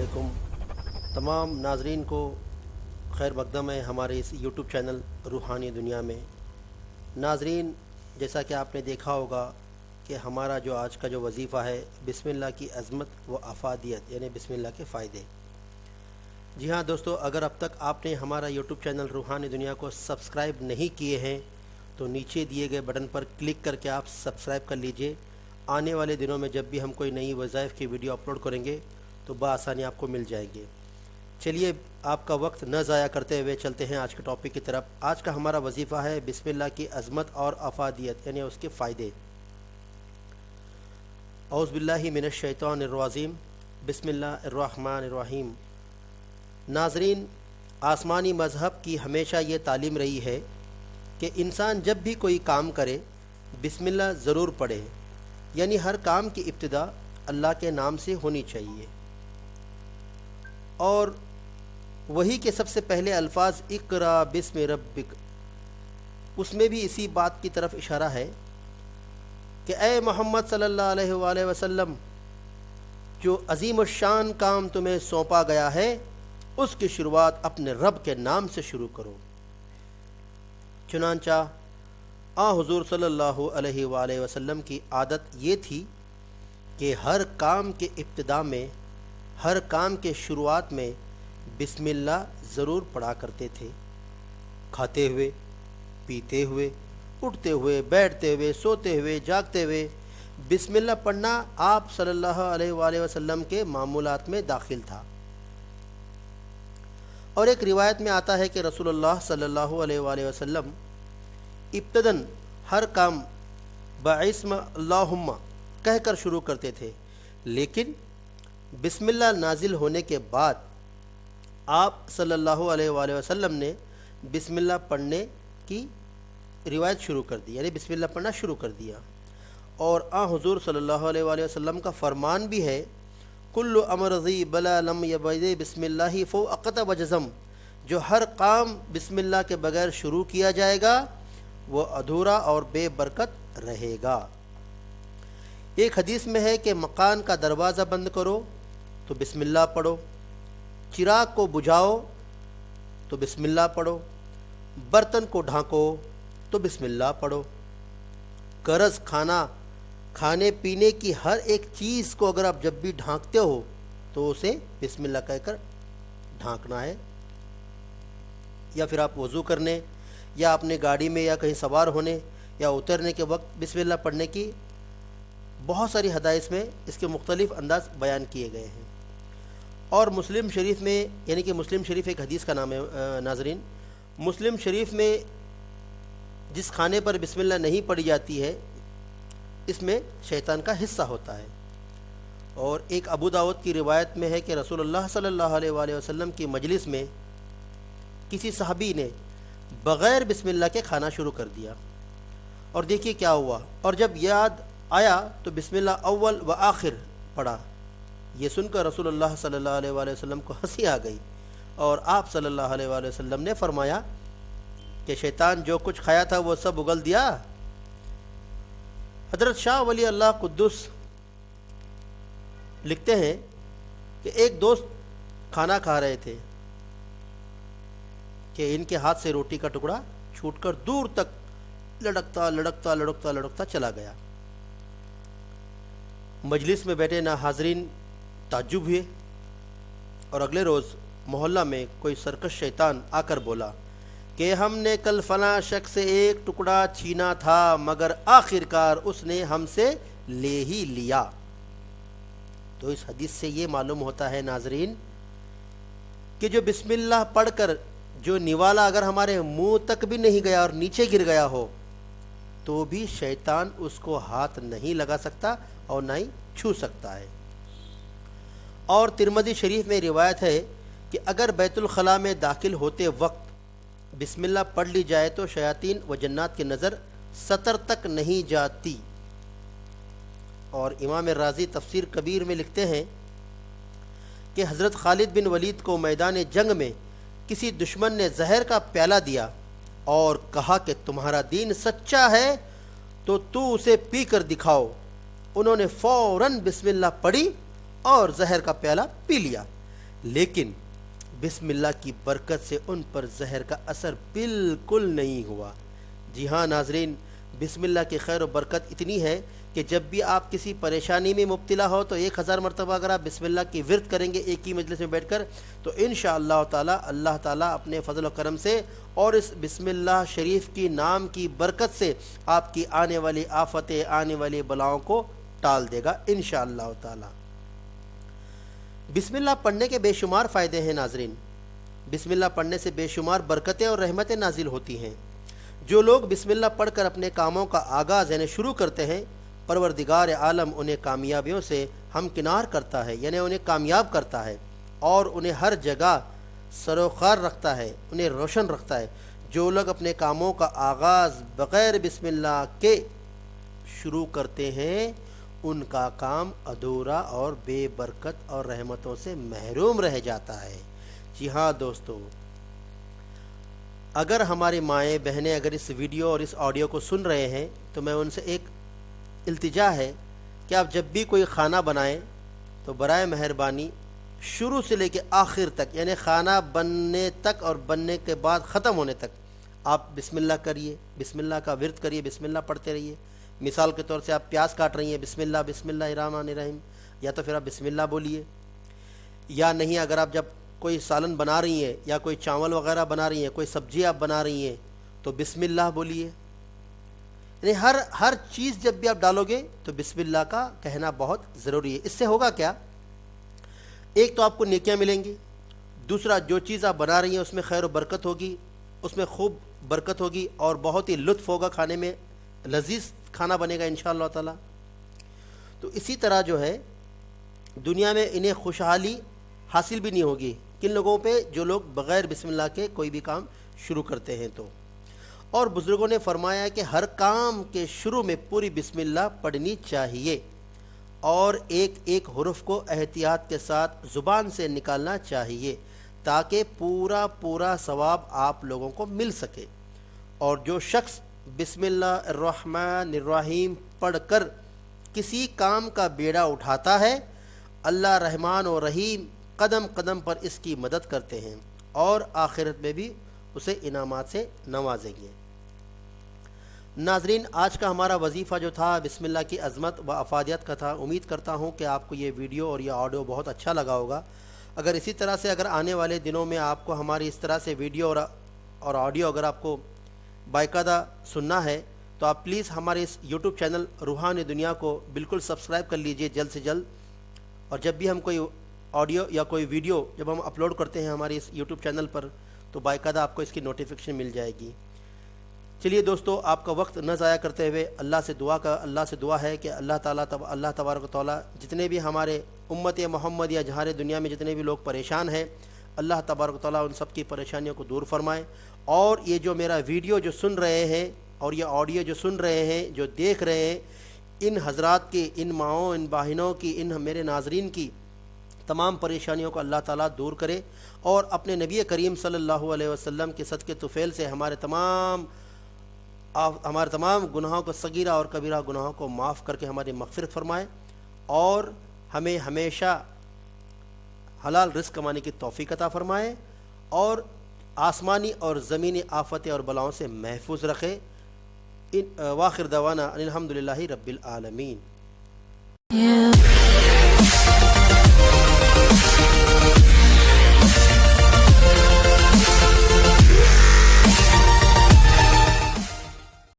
अलैकुम। तमाम नाजरीन को खैर मकदम है हमारे इस यूट्यूब चैनल रूहानी दुनिया में। नाजरीन, जैसा कि आपने देखा होगा कि हमारा जो आज का जो वजीफ़ा है बिस्मिल्लाह की अज़मत व अफादियत यानी बिस्मिल्लाह के फ़ायदे। जी हाँ दोस्तों, अगर अब तक आपने हमारा यूट्यूब चैनल रूहानी दुनिया को सब्सक्राइब नहीं किए हैं तो नीचे दिए गए बटन पर क्लिक करके आप सब्सक्राइब कर लीजिए। आने वाले दिनों में जब भी हम कोई नई वज़ाइफ की वीडियो अपलोड करेंगे तो बआसानी आपको मिल जाएंगे। चलिए आपका वक्त न ज़ाया करते हुए चलते हैं आज के टॉपिक की तरफ। आज का हमारा वजीफ़ा है बिस्मिल्लाह की अज़मत और अफादियत यानी उसके फ़ायदे। औज़ बिल्लाहि मिनश शैतानिर रजीम, बिस्मिल्लाहिर रहमानिर रहीम। नाज़रीन, आसमानी मज़हब की हमेशा ये तालीम रही है कि इंसान जब भी कोई काम करे बिस्मिल्लाह ज़रूर पढ़े, यानी हर काम की इब्तिदा अल्लाह के नाम से होनी चाहिए। और वही के सबसे पहले अल्फाज इक़रा बिस्मि रब्बिक, उसमें भी इसी बात की तरफ इशारा है कि ए मोहम्मद सल्लल्लाहु अलैहि वसल्लम, जो अज़ीम शान काम तुम्हें सौंपा गया है उसकी शुरुआत अपने रब के नाम से शुरू करो। चुनांचा हुज़ूर सल्लल्लाहु अलैहि वसल्लम की आदत ये थी कि हर काम के इब्तिदा में, हर काम के शुरुआत में बिस्मिल्लाह ज़रूर पढ़ा करते थे। खाते हुए, पीते हुए, उठते हुए, बैठते हुए, सोते हुए, जागते हुए बिस्मिल्लाह पढ़ना आप सल्लल्लाहु अलैहि वसल्लम के मामूलात में दाखिल था। और एक रिवायत में आता है कि रसूलुल्लाह सल्लल्लाहु अलैहि वसल्लम इब्तदन हर काम बाइस्म अल्लाहुम्मा कहकर शुरू करते थे, लेकिन बिस्मिल्लाह नाजिल होने के बाद आप सल्लल्लाहु अलैहि वसल्लम ने बिस्मिल्लाह पढ़ने की रिवायत शुरू कर दी, यानी बिस्मिल्लाह पढ़ना शुरू कर दिया। और हुज़ूर सल्लल्लाहु अलैहि वसल्लम का फरमान भी है, कुल्लु अमरज़ी बला लम यबदे बिस्मिल्लाहि फ़ो अक़त वजज़म, जो हर काम बिस्मिल्लाह के बगैर शुरू किया जाएगा वो अधूरा और बेबरकत रहेगा। एक हदीस में है कि मकान का दरवाज़ा बंद करो तो बिस्मिल्लाह पढ़ो, चिराग को बुझाओ तो बिस्मिल्लाह पढ़ो, बर्तन को ढांको तो बिस्मिल्लाह पढ़ो। गरज खाने पीने की हर एक चीज़ को अगर आप जब भी ढांकते हो तो उसे बिस्मिल्लाह कहकर ढांकना है। या फिर आप वज़ू करने या अपने गाड़ी में या कहीं सवार होने या उतरने के वक्त बिस्मिल्लाह पढ़ने की बहुत सारी हदायत में इसके मुख्तलिफ अंदाज बयान किए गए हैं। और मुस्लिम शरीफ में, यानी कि मुस्लिम शरीफ एक हदीस का नाम है नाजरीन, मुस्लिम शरीफ में जिस खाने पर बिस्मिल्लाह नहीं पढ़ी जाती है इसमें शैतान का हिस्सा होता है। और एक अबू दाऊद की रिवायत में है कि रसूलुल्लाह सल्लल्लाहु अलैहि वसल्लम की मजलिस में किसी सहाबी ने बग़ैर बिस्मिल्लाह के खाना शुरू कर दिया, और देखिए क्या हुआ। और जब याद आया तो बिस्मिल्लाह अव्वल व आखिर पढ़ा। ये सुनकर रसूलुल्लाह सल्लल्लाहु अलैहि वसल्लम को हंसी आ गई और आप सल्लल्लाहु अलैहि वसल्लम ने फरमाया कि शैतान जो कुछ खाया था वो सब उगल दिया। हज़रत शाह वली अल्लाह कुद्दुस लिखते हैं कि एक दोस्त खाना खा रहे थे कि इनके हाथ से रोटी का टुकड़ा छूटकर दूर तक लड़कता लड़कता लड़कता लड़कता चला गया। मजलिस में बैठे ना हाजरीन ताज्जुब हुए, और अगले रोज़ मोहल्ला में कोई सरकश शैतान आकर बोला कि हमने कल फलां शख्स से एक टुकड़ा छीना था मगर आखिरकार उसने हमसे ले ही लिया। तो इस हदीस से ये मालूम होता है नाजरीन कि जो बिस्मिल्लाह पढ़कर जो निवाला अगर हमारे मुंह तक भी नहीं गया और नीचे गिर गया हो तो भी शैतान उसको हाथ नहीं लगा सकता और ना ही छू सकता है। और तिरमिज़ी शरीफ में रिवायत है कि अगर बैतुल खला में दाखिल होते वक्त बिस्मिल्लाह पढ़ ली जाए तो शयातीन व जन्नात की नज़र सतर तक नहीं जाती। और इमाम राज़ी तफसीर कबीर में लिखते हैं कि हज़रत खालिद बिन वलीद को मैदान जंग में किसी दुश्मन ने जहर का प्याला दिया और कहा कि तुम्हारा दीन सच्चा है तो तू उसे पी कर दिखाओ। उन्होंने फ़ौरन बिस्मिल्लाह पढ़ी और जहर का प्याला पी लिया। لیکن بسم اللہ کی برکت سے ان پر زہر کا اثر بالکل نہیں ہوا۔ جی ہاں ناظرین، بسم اللہ کی خیر و برکت اتنی ہے کہ جب بھی آپ کسی پریشانی میں مبتلا ہو تو 1000 مرتبہ اگر آپ بسم اللہ کی ورد کریں گے ایک ہی مجلس میں بیٹھ کر، تو انشاءاللہ تعالی اللہ تعالی اپنے فضل و کرم سے اور اس بسم اللہ شریف کی نام کی برکت سے آپ کی آنے والی آفتیں، آنے والی بلاؤں کو ٹال دے گا انشاءاللہ تعالی۔ بسم اللہ پڑھنے کے بے شمار فائدے ہیں ناظرین۔ بسم اللہ پڑھنے سے بے شمار برکتیں اور رحمتیں نازل ہوتی ہیں۔ جو لوگ بسم اللہ پڑھ کر اپنے کاموں کا آغاز یعنی شروع کرتے ہیں، پروردگار عالم انہیں کامیابیوں سے ہمکنار کرتا ہے، یعنی انہیں کامیاب کرتا ہے اور انہیں ہر جگہ سروخار رکھتا ہے، انہیں روشن رکھتا ہے۔ جو لوگ اپنے کاموں کا آغاز بغیر بسم اللہ کے شروع کرتے ہیں ان کا کام ادھورا اور بے برکت اور رحمتوں سے محروم رہ جاتا ہے۔ جی ہاں دوستو، اگر ہماری مائیں بہنیں اگر اس ویڈیو اور اس آڈیو کو سن رہے ہیں تو میں ان سے ایک التجا ہے کہ آپ جب بھی کوئی کھانا بنائیں تو برائے مہربانی شروع سے لے کے آخر تک، یعنی کھانا بننے تک اور بننے کے بعد ختم ہونے تک آپ بسم اللہ کریے، بسم اللہ کا ورد کریے، بسم اللہ پڑھتے رہیے۔ مثال کے طور سے آپ پیاز کاٹ رہی ہیں، بسم اللہ الرحمن الرحیم، یا تو پھر آپ بسم اللہ بولیے، یا نہیں اگر آپ جب کوئی سالن بنا رہی ہیں یا کوئی چاول وغیرہ بنا رہی ہیں، کوئی سبزی آپ بنا رہی ہیں تو بسم اللہ بولیے۔ یعنی ہر چیز جب بھی آپ ڈالو گے تو بسم اللہ کا کہنا بہت ضروری ہے۔ اس سے ہوگا کیا؟ ایک تو آپ کو نیکیاں ملیں گی، دوسرا جو چیز آپ بنا رہی ہیں اس میں خیر و برکت ہوگی، اس میں خوب برکت ہوگی اور بہت ہی لطف ہوگا، کھانے میں لذیذ کھانا بنے گا انشاءاللہ تعالی۔ تو اسی طرح جو ہے دنیا میں انہیں خوشحالی حاصل بھی نہیں ہوگی کن لوگوں پہ؟ جو لوگ بغیر بسم اللہ کے کوئی بھی کام شروع کرتے ہیں تو۔ اور بزرگوں نے فرمایا کہ ہر کام کے شروع میں پوری بسم اللہ پڑھنی چاہیے اور ایک ایک حرف کو احتیاط کے ساتھ زبان سے نکالنا چاہیے تاکہ پورا ثواب آپ لوگوں کو مل سکے۔ اور جو شخص بسم اللہ الرحمن الرحیم پڑھ کر کسی کام کا بیڑا اٹھاتا ہے، اللہ رحمان و رحیم قدم قدم پر اس کی مدد کرتے ہیں اور آخرت میں بھی اسے انعامات سے نوازیں گے۔ ناظرین، آج کا ہمارا وظیفہ جو تھا بسم اللہ کی عظمت و افادیت کا تھا۔ امید کرتا ہوں کہ آپ کو یہ ویڈیو اور یہ آڈیو بہت اچھا لگا ہوگا۔ اگر اسی طرح سے اگر آنے والے دنوں میں آپ کو ہماری اس طرح سے ویڈیو اور آڈیو اگر آپ کو باقاعدہ سننا ہے تو آپ پلیز ہمارے اس یوٹیوب چینل روحانی دنیا کو بالکل سبسکرائب کر لیجئے جلد سے جلد، اور جب بھی ہم کوئی آڈیو یا کوئی ویڈیو جب ہم اپلوڈ کرتے ہیں ہماری اس یوٹیوب چینل پر تو باقاعدہ آپ کو اس کی نوٹیفیکیشن مل جائے گی۔ چلیے دوستو، آپ کا وقت نہ ضائع کرتے ہوئے اللہ سے دعا ہے کہ اللہ تبارک و تعالیٰ جتنے بھی ہمارے امت محمد یا جہاں دنیا میں جتنے بھی لوگ پریشان ہیں، اللہ تبارک و تعالیٰ ان سب کی پریشانیوں کو دور فرمائے۔ اور یہ جو میرا ویڈیو جو سن رہے ہیں اور یہ آڈیو جو سن رہے ہیں، جو دیکھ رہے ہیں، ان حضرات کی، ان ماؤں، ان بہنوں کی، ان میرے ناظرین کی تمام پریشانیوں کو اللہ تعالیٰ دور کرے اور اپنے نبی کریم صلی اللہ علیہ وسلم کے صدقے طفیل سے ہمارے تمام گناہوں کو، صغیرہ اور کبیرہ گناہوں کو معاف کر کے ہماری مغفرت فرمائے اور ہمیں ہمیشہ حلال رزق کمانے کی توفیق عطا فرمائے اور آسمانی اور زمینی آفتیں اور بلاؤں سے محفوظ رکھے۔ واخر دعوانا الحمدللہ رب العالمین۔